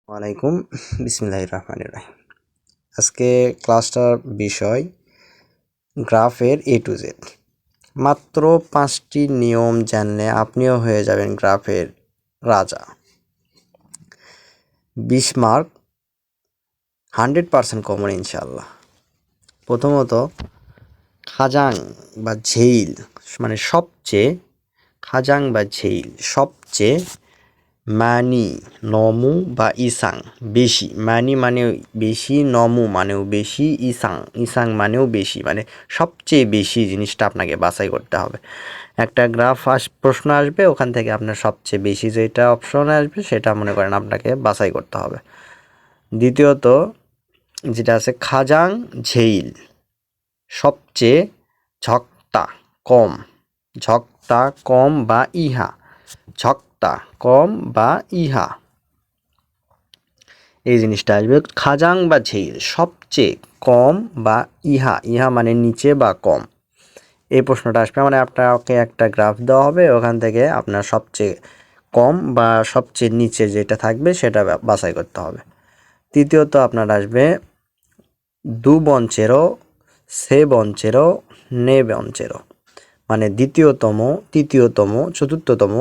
ওয়ালাইকুম বিসমিল্লাহির রহমানির রহিম। আজকে ক্লাসটার বিষয় গ্রাফের এ টু জেড। মাত্র 5টি নিয়ম জানলে আপনিও হয়ে যাবেন গ্রাফের রাজা। 20 মার্ক, 100% কমন ইনশাআল্লাহ। প্রথমত খাজাং বা ঝেইল মানে সবচেয়ে মানি নমু বা ইসাং বেশি, মানি মানেও বেশি, নমু মানেও বেশি, ইসাং মানেও বেশি, মানে সবচেয়ে বেশি জিনিসটা আপনাকে বাছাই করতে হবে। একটা গ্রাফ প্রশ্ন আসবে, ওখান থেকে আপনার সবচেয়ে বেশি যেটা অপশন আসবে সেটা মনে করেন আপনাকে বাছাই করতে হবে। দ্বিতীয়ত যেটা আছে খাজাং ঝেইল, সবচেয়ে ঝক্তা কম বা ইহা, ঝক্তা কম বা ইহা, এই জিনিসটা আসবে। খাজাং বা ঝেইল সবচেয়ে কম বা ইহা মানে নিচে বা কম, এই প্রশ্নটা আসবে। মানে আপনাকে একটা গ্রাফ দেওয়া হবে, ওখান থেকে আপনার সবচেয়ে কম বা সবচেয়ে নিচে যেটা থাকবে সেটা বাছাই করতে হবে। তৃতীয়ত আপনার আসবে দু বঞ্চেরো, সে বঞ্চেরো, নে বঞ্চেরো, মানে দ্বিতীয়তম, তৃতীয়তম, চতুর্থতম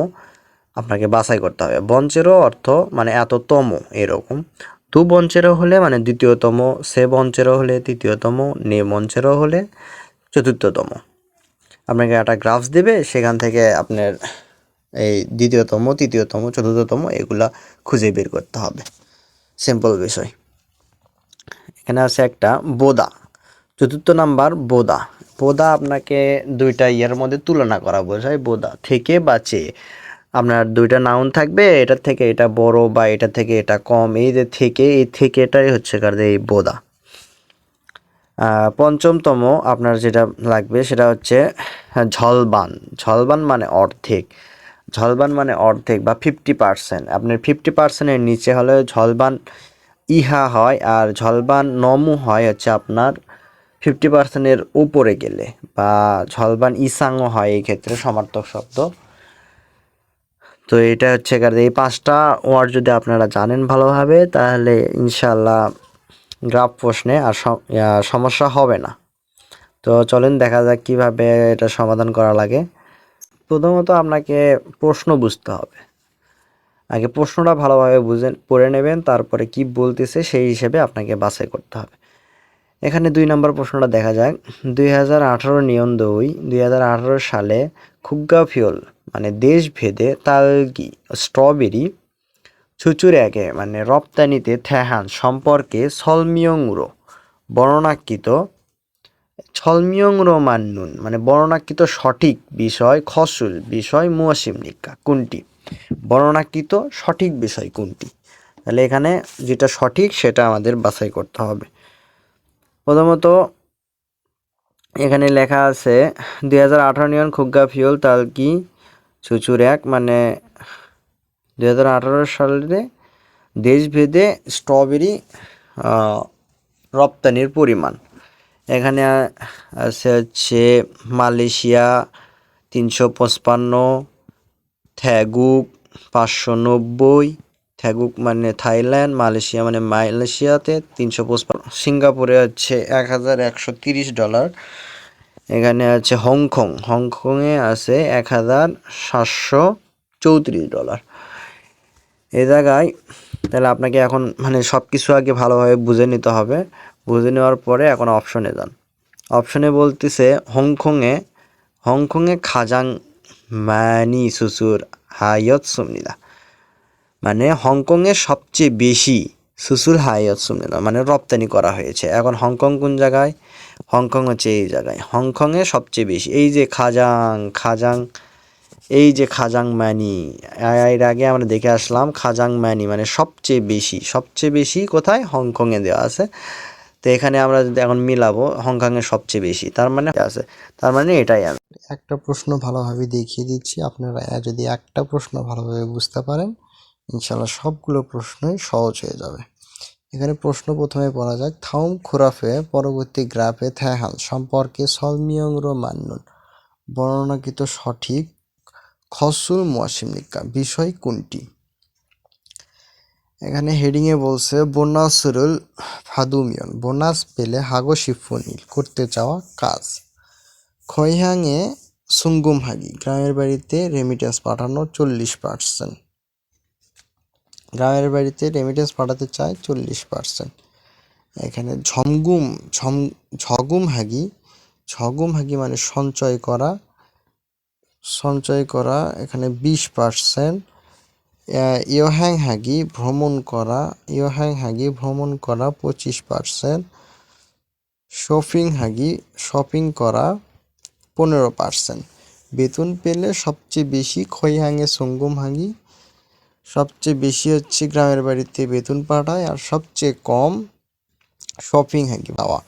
আপনাকে বাছাই করতে হবে। বঞ্চেরো অর্থ মানে এততম, এরকম। দু বঞ্চেরো হলে মানে দ্বিতীয়তম, সে বঞ্চেরো হলে তৃতীয়তম, নে বঞ্চেরো হলে চতুর্থতম। আপনাকে একটা গ্রাফস দেবে, সেখান থেকে আপনার এই দ্বিতীয়তম, তৃতীয়তম, চতুর্থতম এগুলা খুঁজে বের করতে হবে। সিম্পল বিষয়। এখানে আছে একটা বোদা, চতুর্থ নাম্বার বোদা। বোদা আপনাকে দুইটা ইয়ের মধ্যে তুলনা করা বোঝায়। বোদা থেকে বা চেয়ে, আপনার দুইটা নাউন থাকবে, এটার থেকে এটা বড় বা এটা থেকে এটা কম, এই যে থেকে, এই থেকে এটাই হচ্ছে কার এই বোদা। পঞ্চমতম আপনার যেটা লাগবে সেটা হচ্ছে ঝলবান মানে অর্ধেক বা 50%। আপনার 50%-এর নিচে হলে ঝলবান ইহা হয়, আর ঝলবান নমু হয় হচ্ছে আপনার 50%-এর উপরে গেলে, বা ঝলবান ইসাংও হয় এই ক্ষেত্রে সমার্থক শব্দ। তো এটা হচ্ছে কারণ এই 5টা ওয়ার্ড যদি আপনারা জানেন ভালোভাবে, তাহলে ইনশাল্লাহ গ্রাফ প্রশ্নে আর সমস্যা হবে না। তো চলেন দেখা যাক কিভাবে এটা সমাধান করা লাগে। প্রথমত আপনাকে প্রশ্ন বুঝতে হবে। আগে প্রশ্নটা ভালোভাবে পড়ে নেবেন, তারপরে কি বলতেছে সেই হিসেবে আপনাকে বাছাই করতে হবে। এখানে 2 নম্বর প্রশ্নটা দেখা যাক। 2018 নিয়ম 2, 2018 সালে খুগ্গাফিওল মানে দেশভেদে তালগি স্ট্রবেরি ছুচুরেকে মানে রপ্তানিতে থেহান সম্পর্কে সলমিয়ংরো বর্ণনাকৃত মান্নুন মানে বর্ণনাকৃত সঠিক বিষয় খসুল বিষয় মুয়াসিম নিকা কোনটি? বর্ণনাকৃত সঠিক বিষয় কোনটি? তাহলে এখানে যেটা সঠিক সেটা আমাদের বাছাই করতে হবে। প্রথমত এখানে লেখা আছে 2018 নিয়ন খুগ্গাফিওল তালকি ছুচুর এক, মানে 2018 সালে দেশভেদে স্ট্রবেরি রপ্তানির পরিমাণ। এখানে আছে হচ্ছে মালয়েশিয়া 355, থ্যাগুক 590, থ্যাগুক মানে থাইল্যান্ড, মালয়েশিয়া মানে মালয়েশিয়াতে 355, সিঙ্গাপুরে হচ্ছে $1130। এখানে আছে হংকংয়ে আছে $1734। এই জায়গায় তাহলে আপনাকে এখন মানে সব কিছু আগে ভালোভাবে বুঝে নিতে হবে। বুঝে নেওয়ার পরে এখন অপশনে যান। অপশনে বলতেছে হংকংয়ে খাজাং মানি সুসুর হায়ত সুমনিদা, মানে হংকংয়ে সবচেয়ে বেশি সুসুর হায়ত সুমনিদা মানে রপ্তানি করা হয়েছে। এখন হংকং কোন জায়গায়? হংকং হচ্ছে এই জায়গায়, হংকংয়ে সবচেয়ে বেশি। এই যে এই যে খাজাং মানি, এর আগে আমরা দেখে আসলাম খাজাং মানি মানে সবচেয়ে বেশি কোথায়? হংকংয়ে দেওয়া আছে। তো এখানে আমরা যদি এখন মিলাবো, হংকংয়ে সবচেয়ে বেশি, তার মানে আছে, তার মানে এটাই। আমি একটা প্রশ্ন ভালোভাবে দেখিয়ে দিচ্ছি, আপনারা যদি একটা প্রশ্ন ভালোভাবে বুঝতে পারেন ইনশাল্লাহ সবগুলো প্রশ্নই সহজ হয়ে যাবে। এখানে প্রশ্ন প্রথমে পড়া যাক। থাউম খুরাফে পরবর্তী গ্রাফে থ্যাহাল সম্পর্কে সলমিয়ংরো মান্নুন বর্ণনাকৃত সঠিক খসুল মুয়াসিম নিকা বিষয় কোনটি? এখানে হেডিংয়ে বলছে বোনাসরুল ফাদুমিয়ন, বোনাস পেলে হাগো শিফনিল, করতে চাওয়া কাজ। খয়হাংয়ে সুঙ্গুম হাগি, গ্রামের বাড়িতে রেমিটেন্স পাঠানো 40%। গ্রামের বাড়িতে রেমিটেন্স পাঠাতে চায় 40%। এখানে ঝগুম হাগি, ঝগুম হাগি মানে সঞ্চয় করা এখানে 20%। ইয়োহ্যাং হাগি ভ্রমণ করা, 25%। শপিং করা 15%। বেতন পেলে সবচেয়ে বেশি খৈহাঙে সুঙ্গুম হাগি, সবচেয়ে বেশি হচ্ছে গ্রামের বাড়িতে বেতন পাঠায়, আর সবচেয়ে কম শপিং হাগি পাওয়া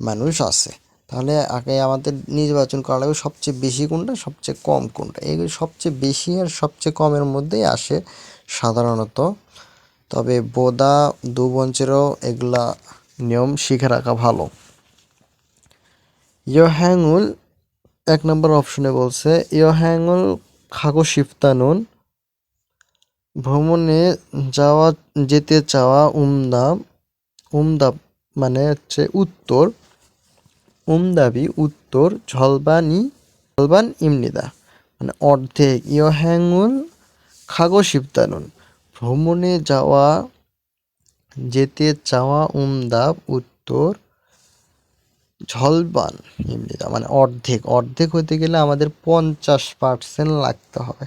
মানুষ আছে। তাহলে আগে আমাদের নির্বাচন করা লাগবে সবচেয়ে বেশি কোনটা, সবচেয়ে কম কোনটা। এগুলো সবচেয়ে বেশি আর সবচেয়ে কমের মধ্যেই আসে সাধারণত। তবে বোদা দুবঞ্চেরও এগুলা নিয়ম শিখে রাখা ভালো। ইয়োহ্যাঙুল 1 নম্বর অপশনে বলছে ইয়োহ্যাঙুল খাগো শিফতানুন, ভ্রমণে যেতে চাওয়া উমদাব মানে হচ্ছে উত্তর, উমদাবি উত্তর, ঝলবান ইমনিদা মানে অর্ধেক। ইয়োহ্যাঙুল খাগো শিফতানুন, ভ্রমণে যেতে চাওয়া উমদাব উত্তর, ঝলবান ইমনিদা মানে অর্ধেক। অর্ধেক হতে গেলে আমাদের 50% লাগতে হবে।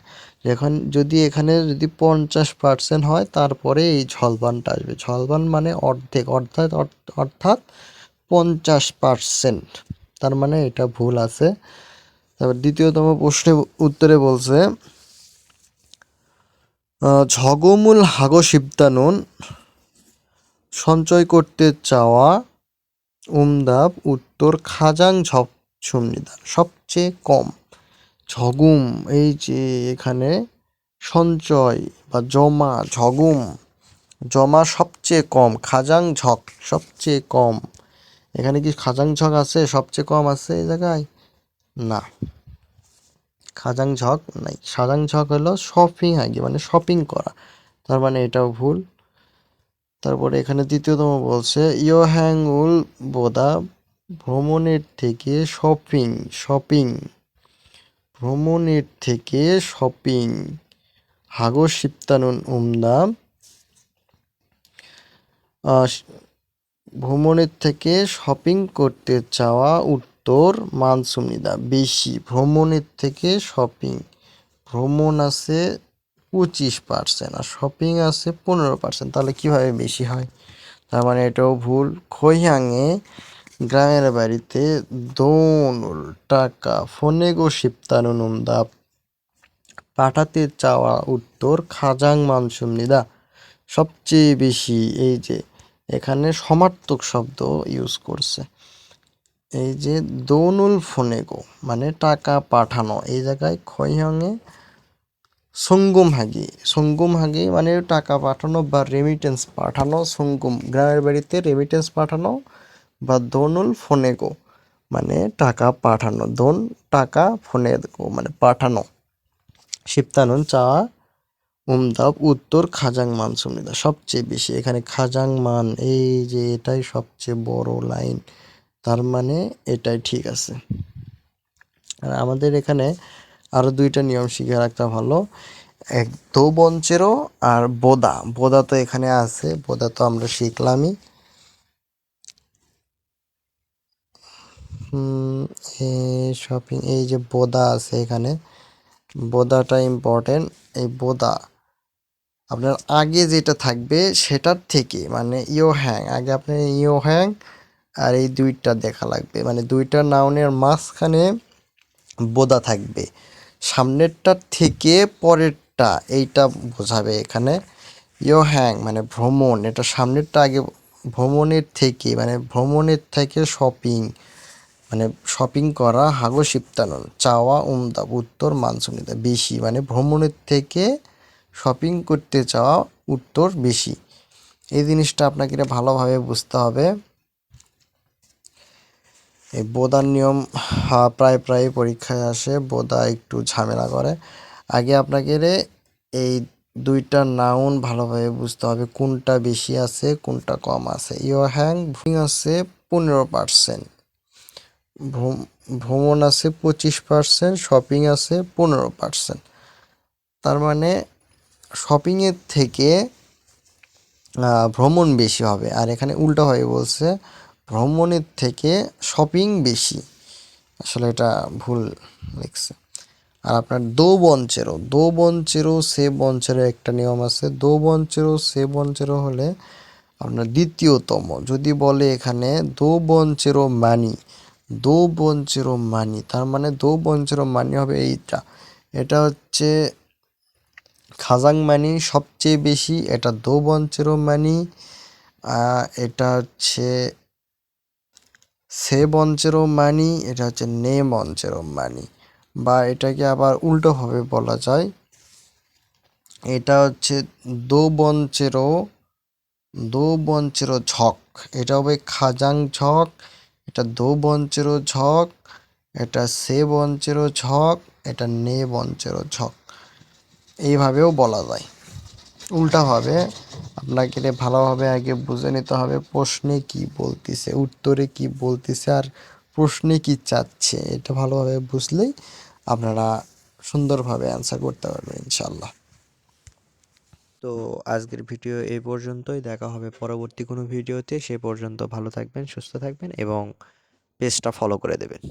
যদি এখানে 50% হয় তারপরে এই ঝলবানটা আসবে। ঝলবান মানে অর্ধেক, অর্থাৎ 50%। তার মানে এটা ভুল আছে। তারপর দ্বিতীয়তম প্রশ্নের উত্তরে বলছে ঝগমুল হাগো শিবদানুন, সঞ্চয় করতে চাওয়া উমদাব উত্তর, খাজাং সুমনিদান সবচেয়ে কম। ঝগুম এই যে এখানে সঞ্চয় বা জমা সবচেয়ে কম, খাজাং ঝক সবচেয়ে কম। এখানে কি খাজাং ঝক আছে, সবচেয়ে কম আছে এই জায়গায়? না, খাজাং ঝক নাই। খাজাং ঝক হলো শপিং হাগি মানে শপিং করা, তার মানে এটাও ভুল। তারপরে এখানে দ্বিতীয়তম বলছে ইয়োহ্যাঙুল বোদা, ভ্রমণের থেকে শপিং হাগো শিপ্তানুন উমদাম, ভ্রমণের থেকে শপিং করতে চাওয়া উত্তর, মানসুমনিদা বেশি। ভ্রমণের থেকে ভ্রমণ আছে 25% আর শপিং আছে 15%। তাহলে কিভাবে বেশি হয়? তার মানে এটাও ভুল। খৈহাঙে গ্রামের বাড়িতে দোনুল টাকা ফোনেগো শিপ্তানুন উমদা, পাঠাতে চাওয়া উত্তর, খাজাং মানসুমনিদা সবচেয়ে বেশি। এই যে এখানে সমার্থক শব্দ ইউজ করছে, এই যে দোনুল ফোনেগো মানে টাকা পাঠানো, এই জায়গায় খৈহাঙে সঙ্গুম হাগি মানে টাকা পাঠানো বা রেমিটেন্স পাঠানো। গ্রামের বাড়িতে রেমিটেন্স পাঠানো বা দোনুল ফোনেগো মানে টাকা পাঠানো, টাকা ফোনেগো মানে পাঠানো। শিপ্তানুন চাওয়া, উমদাব উত্তর, খাজাং মান সুমিদা সবচেয়ে বেশি। এখানে খাজাং মান এই যে এটাই সবচেয়ে বড় লাইন, তার মানে এটাই ঠিক আছে। আর আমাদের এখানে আরো 2টা নিয়ম শিখে রাখতে ভালো, এক দোবঞ্চেরও আর বোদা তো এখানে আছে, বোদা তো আমরা শিখলামই। শপিং এই যে বোদা আছে এখানে, বোদাটা ইম্পর্টেন্ট। এই বোদা আপনার আগে যেটা থাকবে সেটার থেকে মানে আগে আপনার ইয়োহ্যাং আর এই 2টা দেখা লাগবে, মানে 2টা নাউনের মাঝখানে বোদা থাকবে। সামনেরটার থেকে পরেরটা এইটা বোঝাবে এখানে। ইয়োহ্যাং মানে ভ্রমণ, এটা সামনেরটা আগে, ভ্রমণের থেকে শপিং মানে শপিং করা, হাগো শিপ্তানন চাওয়া, উমদা উত্তর, মানসুনিদা বেশি মানে ভ্রমণের থেকে শপিং করতে চাওয়া উত্তর বেশি। এই জিনিসটা আপনাকে ভালোভাবে বুঝতে হবে। এই বোদার নিয়ম প্রায় পরীক্ষায় আসে, বোদা একটু ঝামেলা করে। আগে আপনাকে এই দুইটা নাউন ভালোভাবে বুঝতে হবে কোনটা বেশি আছে কোনটা কম আছে। ইয়োর হ্যাং আছে 15%, ভ্রমণ আছে 25%, শপিং আছে 15%। তার মানে শপিংয়ের থেকে ভ্রমণ বেশি হবে, আর এখানে উল্টোভাবে বলছে ভ্রমণের থেকে শপিং বেশি। আসলে এটা ভুল লিখছে। আর আপনার দো বঞ্চেরো সে বঞ্চেরো একটা নিয়ম আছে। দো বঞ্চেরো সে বঞ্চেরো হলে আপনার দ্বিতীয়তম। যদি বলে এখানে দো বঞ্চেরো মানি, দো বঞ্চেরো মানি, তার মানে দো বঞ্চেরো মানি হবে এইটা। এটা হচ্ছে খাজাং মানি সবচেয়ে বেশি, এটা দো বঞ্চেরো মানি। এটা হচ্ছে সে বঞ্চেরো মানি, এটা হচ্ছে নে বঞ্চেরো মানি। বা এটাকে আবার উল্টোভাবে বলা যায়, এটা হচ্ছে দো বঞ্চেরো, দো বঞ্চেরো ঝক, এটা হবে খাজাং ঝক। এটা দো বঞ্চেরো ঝক, এটা সে বঞ্চেরো ঝক, এটা নে বঞ্চেরো ঝক। এইভাবেও বলা যায়। উল্টাভাবে আপনাকে ভালোভাবে আগে বুঝে নিতে হবে প্রশ্নে কি বলতেছে, উত্তরে কি বলতেছে, আর প্রশ্নে কি চাচ্ছে। এটা ভালোভাবে বুঝলেই আপনারা সুন্দরভাবে অ্যান্সার করতে পারবেন ইনশাল্লাহ। তো আজকের ভিডিও এই পর্যন্তই, দেখা হবে পরবর্তী কোনো ভিডিওতে। সে পর্যন্ত ভালো থাকবেন, সুস্থ থাকবেন এবং পেজটা ফলো করে দেবেন।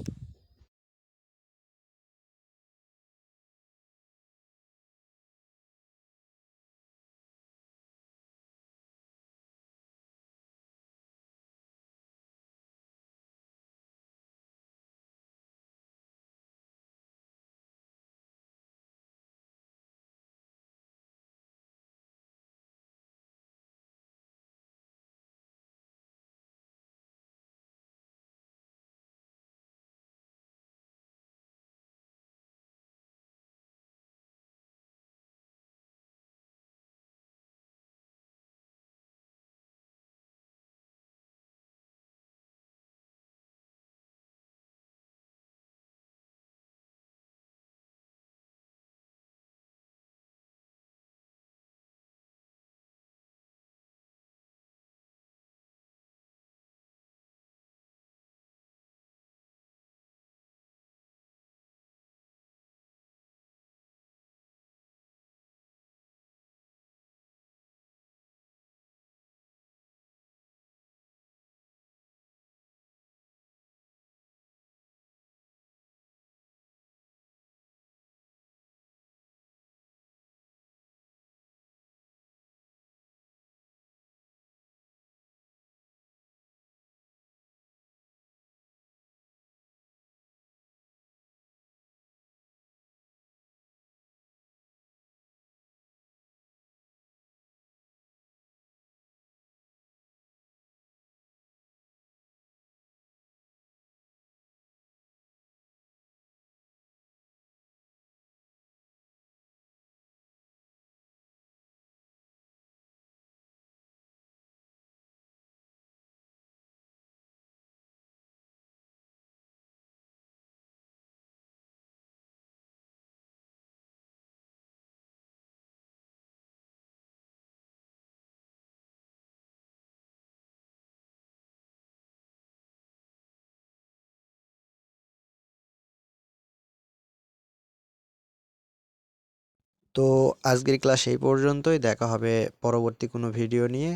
তো আজকের ক্লাস এই পর্যন্তই, দেখা হবে পরবর্তী কোনো ভিডিও নিয়ে।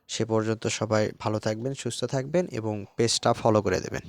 সে পর্যন্ত সবাই ভালো থাকবেন, সুস্থ থাকবেন এবং পেজটা ফলো করে দেবেন।